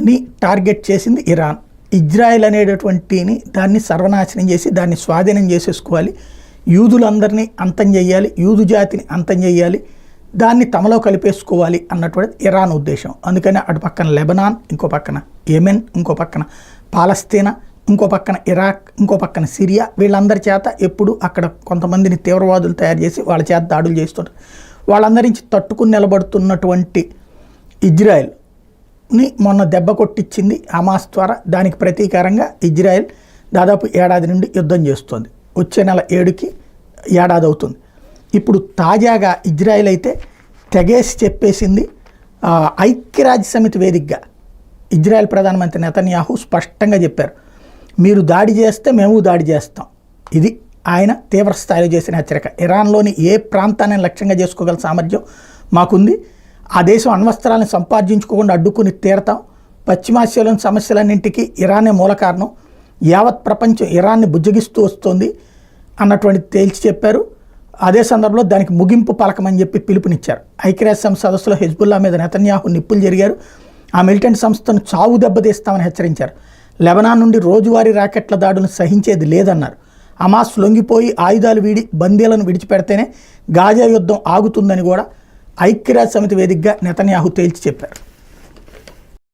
ని టార్గెట్ చేసింది Iran. Israel అనేటటువంటిని దాన్ని సర్వనాశనం చేసి దాన్ని స్వాధీనం చేసేసుకోవాలి, యూదులందరినీ అంతం చేయాలి, యూదు జాతిని అంతం చేయాలి, దాన్ని తమలో కలిపేసుకోవాలి అన్నటువంటి ఇరాన్ ఉద్దేశం. అందుకని అటు పక్కన లెబనాన్, ఇంకో పక్కన యెమెన్, ఇంకో పక్కన పాలస్తీనా, ఇంకో పక్కన ఇరాక్, ఇంకో పక్కన సిరియా, వీళ్ళందరి చేత ఎప్పుడు అక్కడ కొంతమందిని తీవ్రవాదులు తయారు చేసి వాళ్ళ చేత దాడులు చేస్తుంటారు. వాళ్ళందరి నుంచి తట్టుకుని నిలబడుతున్నటువంటి ఇజ్రాయెల్ని మొన్న దెబ్బ కొట్టించింది హమాస్ ద్వారా. దానికి ప్రతీకారంగా ఇజ్రాయెల్ దాదాపు ఏడాది నుండి యుద్ధం చేస్తుంది. వచ్చే నెల 7కి ఏడాది అవుతుంది. ఇప్పుడు తాజాగా ఇజ్రాయెల్ అయితే తెగేసి చెప్పేసింది. ఐక్యరాజ్య సమితి వేదికగా ఇజ్రాయెల్ ప్రధానమంత్రి నెతన్యాహు స్పష్టంగా చెప్పారు, మీరు దాడి చేస్తే మేము దాడి చేస్తాం. ఇది ఆయన తీవ్ర స్థాయిలో చేసిన హెచ్చరిక. ఇరాన్లోని ఏ ప్రాంతాన్ని లక్ష్యంగా చేసుకోగల సామర్థ్యం మాకుంది, ఆ దేశం అణ్వస్త్రాలను సంపాదించుకోకుండా అడ్డుకుని తీరతాం, పశ్చిమాసియాలోని సమస్యలన్నింటికీ ఇరానే మూల కారణం, యావత్ ప్రపంచం ఇరాన్ని బుజ్జగిస్తూ వస్తుంది అన్నటువంటి తేల్చి చెప్పారు. అదే సందర్భంలో దానికి ముగింపు పలకమని చెప్పి పిలుపునిచ్చారు. ఐక్యరాజ్య సమితి సదస్సులో హెజ్బుల్లా మీద నెతన్యాహు నిప్పులు జరిగారు. ఆ మిలిటెంట్ సంస్థను చావు దెబ్బతీస్తామని హెచ్చరించారు. లెబనాన్ నుండి రోజువారీ రాకెట్ల దాడులను సహించేది లేదన్నారు. హమాస్ లొంగిపోయి ఆయుధాలు వీడి బందీలను విడిచిపెడితేనే గాజా యుద్ధం ఆగుతుందని కూడా ఐక్యరాజ్య సమితి వేదికగా నెతన్యాహు తేల్చి చెప్పారు.